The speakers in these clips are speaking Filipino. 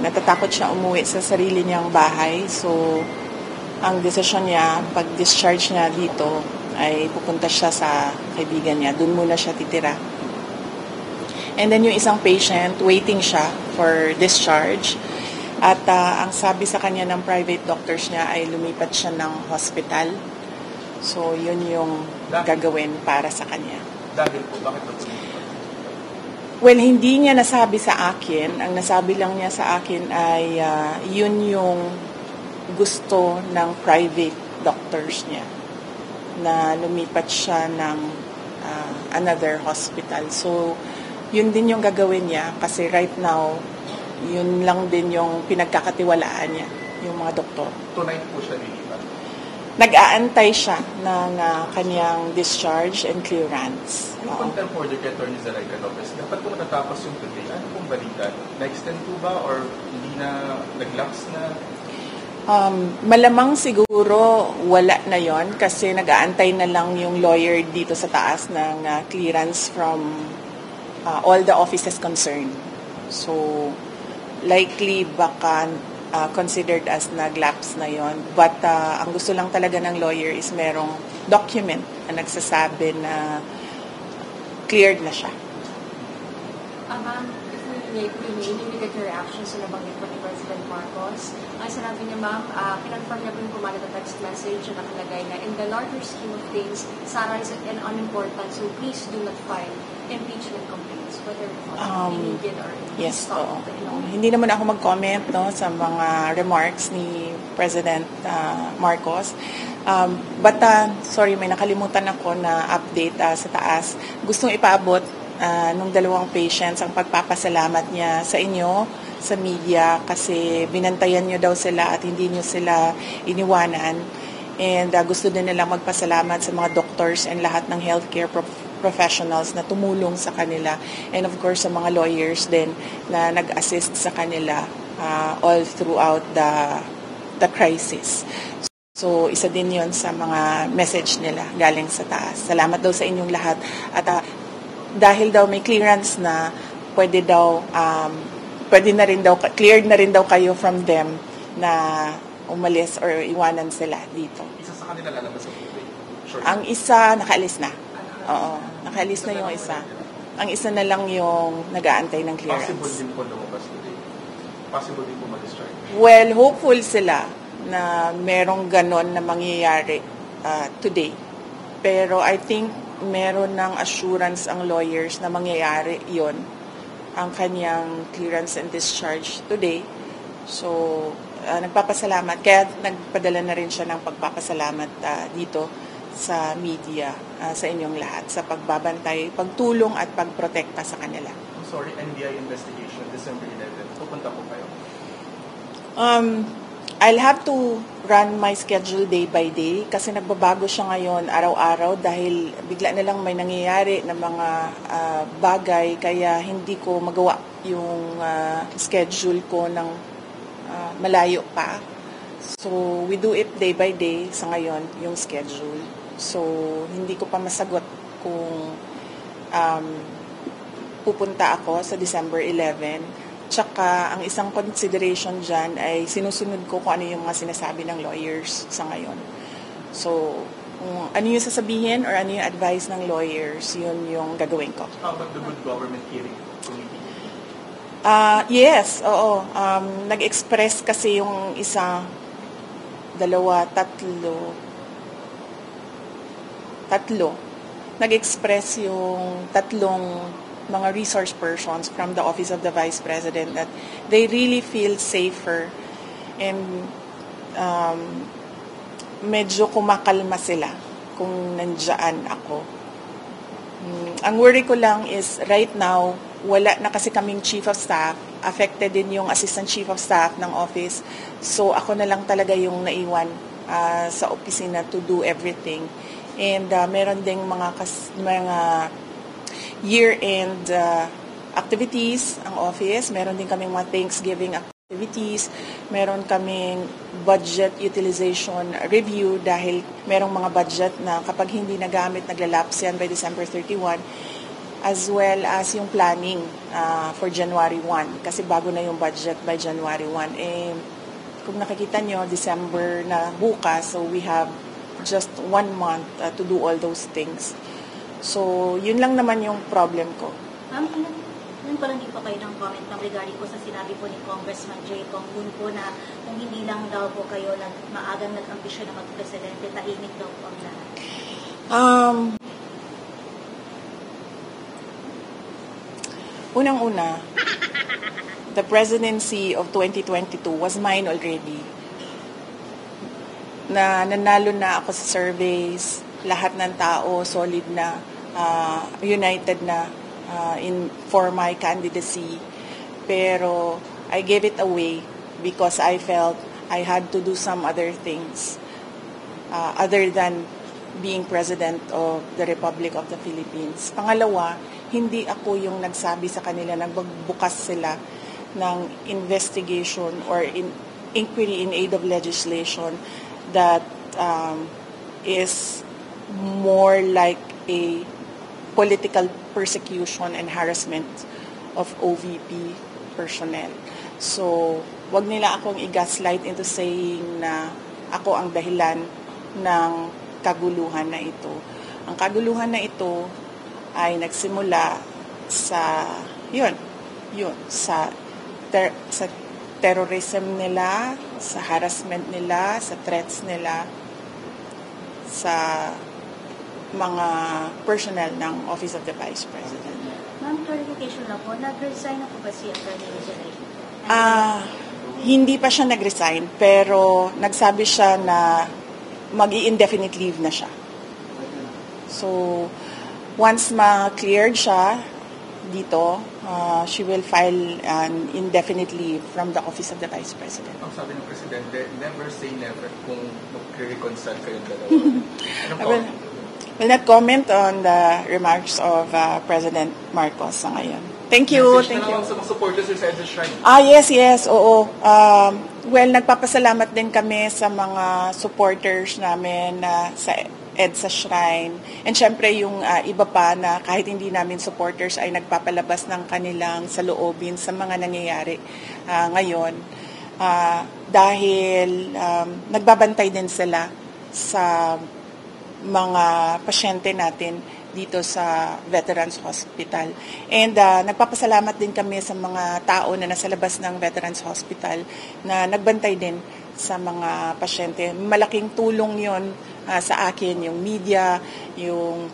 natatakot siya umuwi sa sarili niyang bahay. So, ang desisyon niya, pag-discharge niya dito, ay pupunta siya sa kaibigan niya. Doon muna siya titira. And then yung isang patient, waiting siya for discharge. At ang sabi sa kanya ng private doctors niya ay lumipat siya ng hospital. So, yun yung gagawin para sa kanya. Dahil po, bakit ba po? Well, hindi niya nasabi sa akin. Ang nasabi lang niya sa akin ay yun yung gusto ng private doctors niya na lumipat siya ng another hospital. So, yun din yung gagawin niya kasi right now, yun lang din yung pinagkakatiwalaan niya, yung mga doktor. Tonight po siya lilipat? Nag-aantay siya ng kanyang discharge and clearance. Yung contemporary kay Atty. Zaraida Lopez, dapat po natatapos yung today. Ano pong balita? Na-extend po ba or hindi na nag-lapse na? Malamang siguro wala na yon kasi nag-aantay na lang yung lawyer dito sa taas ng clearance from all the offices concerned. So, likely baka considered as nag-lapse na yon. But ang gusto lang talaga ng lawyer is merong document na nagsasabi na cleared na siya. Ma'am, if we may get your reaction sa nabanggit po ni President Marcos. Ang sinabi niya, ma'am, kinonfirm niya po yung pumalit na text message na nakalagay na in the larger scheme of things, Sara is unimportant, so please do not file impeachment complaints, whether immediate or yes, stop. Hindi naman ako mag-comment sa mga remarks ni President Marcos. But sorry, may nakalimutan ako na update sa taas. Gustong ipaabot nung dalawang patients ang pagpapasalamat niya sa inyo, sa media, kasi binantayan niyo daw sila at hindi niyo sila iniwanan. And gusto din nila magpasalamat sa mga doctors and lahat ng healthcare professionals na tumulong sa kanila. And of course, sa mga lawyers din na nag-assist sa kanila all throughout the crisis. So, isa din yon sa mga message nila galing sa taas. Salamat daw sa inyong lahat. At dahil daw may clearance na, pwede na rin daw, cleared na rin daw kayo from them na umalis or iwanan sila dito. Isa sa kanila lalabas sa today? Ang isa, nakaalis na. Oo, nakaalis na yung isa. Ang isa na lang yung nag-aantay ng clearance. Possible din po lumabas today? Possible din po mag-discharge? Well, hopeful sila na merong ganon na mangyayari today. Pero I think meron ng assurance ang lawyers na mangyayari yon, ang kanyang clearance and discharge today. So, nagpapasalamat. Kaya nagpadala na rin siya ng pagpapasalamat dito sa media, sa inyong lahat, sa pagbabantay, pagtulong at pagprotekta sa kanila. I'm sorry, NBI investigation, December 11. Pupunta po kayo? I'll have to run my schedule day by day kasi nagbabago siya ngayon araw-araw dahil bigla na lang may nangyayari na mga bagay kaya hindi ko magawa yung schedule ko ng malayo pa. So, we do it day by day sa ngayon, yung schedule. So, hindi ko pa masagot kung pupunta ako sa December 11. Tsaka, ang isang consideration dyan ay sinusunod ko kung ano yung mga sinasabi ng lawyers sa ngayon. So, kung ano yung sasabihin or ano yung advice ng lawyers, yun yung gagawin ko. How about the Good Government Hearing Committee? Yes, oo. Nag-express kasi yung isa, dalawa, tatlo. Nag-express yung tatlong mga resource persons from the Office of the Vice President that they really feel safer and medyo kumakalma sila kung nandiyan ako. Ang worry ko lang is right now, wala na kasi kaming Chief of Staff, affected din yung Assistant Chief of Staff ng office. So ako na lang talaga yung naiwan sa opisina to do everything. And meron ding mga year-end activities ang office. Meron din kaming mga Thanksgiving activities. Meron kaming budget utilization review dahil merong mga budget na kapag hindi nagamit, naglalapse yan by December 31. as well as yung planning for January 1 kasi bago na yung budget by January 1. Kung nakikita nyo, December na bukas, so we have just 1 month to do all those things. So, yun lang naman yung problem ko. Yun pala hindi pa kayo ng comment regarding po sa sinabi po ni Congressman Jay Tonggun po na kung hindi lang daw po kayo maagang nag-ambisyon na mag-presidente, tahimik daw po ang lahat. Unang-una, the presidency of 2022 was mine already. Nanalo na ako sa surveys, lahat ng tao solid na, united na for my candidacy. Pero I gave it away because I felt I had to do some other things other than being President of the Republic of the Philippines. Pangalawa, hindi ako yung nagsabi sa kanila, nagbukas sila ng investigation or inquiry in aid of legislation that is more like a political persecution and harassment of OVP personnel. So, wag nila akong i-gaslight into saying na ako ang dahilan ng kaguluhan na ito. Ang kaguluhan na ito ay nagsimula sa sa terrorism nila, sa harassment nila, sa threats nila, sa mga personnel ng Office of the Vice President. Ma'am, clarification lang po, nag-resign na po ba si Atty. Rizal? Hindi pa siya nag-resign, pero nagsabi siya na mag-i-indefinite leave na siya. So, once ma-cleared siya dito, she will file an indefinite leave from the Office of the Vice President. Ang sabi ng Presidente, never say never kung mag-reconcile kayong dalawa. I will not comment on the remarks of President Marcos sa ngayon. Thank you. Message Thank na you. lang sa mga supporters sa EDSA Shrine. Yes, oo. Well, nagpapasalamat din kami sa mga supporters namin sa EDSA Shrine. And syempre yung iba pa na kahit hindi namin supporters ay nagpapalabas ng kanilang saloobin sa mga nangyayari ngayon. Dahil nagbabantay din sila sa mga pasyente natin dito sa Veterans Hospital. And nagpapasalamat din kami sa mga tao na nasa labas ng Veterans Hospital na nagbantay din sa mga pasyente. Malaking tulong yon sa akin, yung media, yung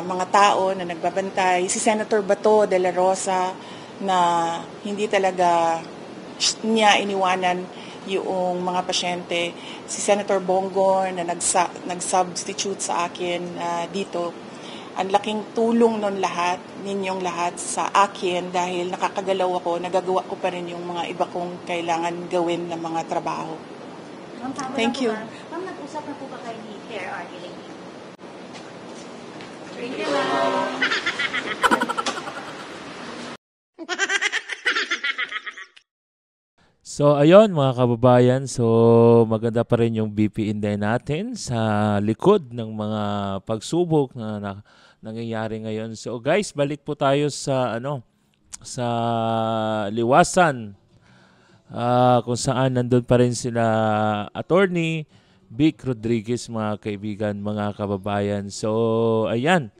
mga tao na nagbabantay. Si Senator Bato de la Rosa na hindi talaga niya iniwanan yung mga pasyente. Si Senator Bongo na nag-substitute sa akin dito. Ang laking tulong nun lahat, ninyong lahat sa akin dahil nakakagalaw ako, nagagawa ko pa rin yung mga iba kong kailangan gawin na mga trabaho. Ma'am, Thank you. Ma'am, nag-usap na po ba kayo ni PRR lately? Thank you, ma'am. So ayun mga kababayan, so maganda pa rin yung BP Inday natin sa likod ng mga pagsubok na nangyayari ngayon. So guys, balik po tayo sa sa Liwasan kung saan nandun pa rin sila Attorney Vic Rodriguez, mga kaibigan, mga kababayan. So ayan,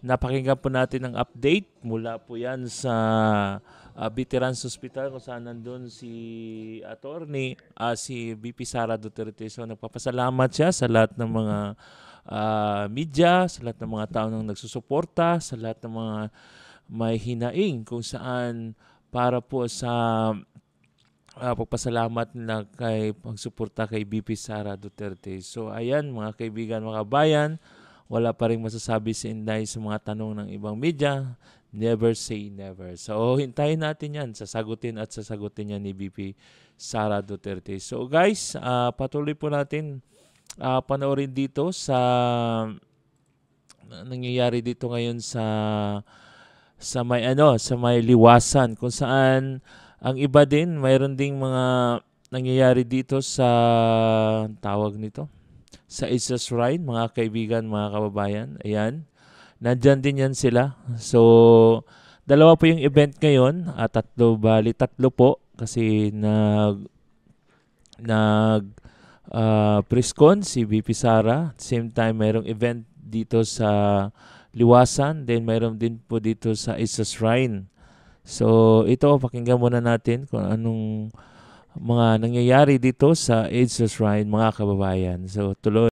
napakinggan po natin ang update mula po yan sa Veterans Hospital kung saan nandun si attorney, si VP Sara Duterte. So nagpapasalamat siya sa lahat ng mga media, sa lahat ng mga tao nang nagsusuporta, sa lahat ng mga may hinaing kung saan para po sa pagpasalamat nila kay pagsuporta kay VP Sara Duterte. So ayan mga kaibigan, mga kabayan, wala pa rin masasabi si Inday sa mga tanong ng ibang media. Never say never. So, hintayin natin yan. Sasagutin niya ni VP Sara Duterte. So, guys, patuloy po natin panoorin dito sa nangyayari dito ngayon sa may Liwasan kung saan ang iba din, mayroon ding mga nangyayari dito sa tawag nito sa EDSA Shrine, mga kaibigan, mga kababayan. Ayan. nandyan din yan sila. So, dalawa po yung event ngayon, tatlo po kasi Priscon, si VP Sara. At same time, mayroong event dito sa Liwasan. Then, mayroon din po dito sa Isa Shrine. So, ito, pakinggan muna natin kung anong mga nangyayari dito sa Isa Shrine, mga kababayan. So, tuloy.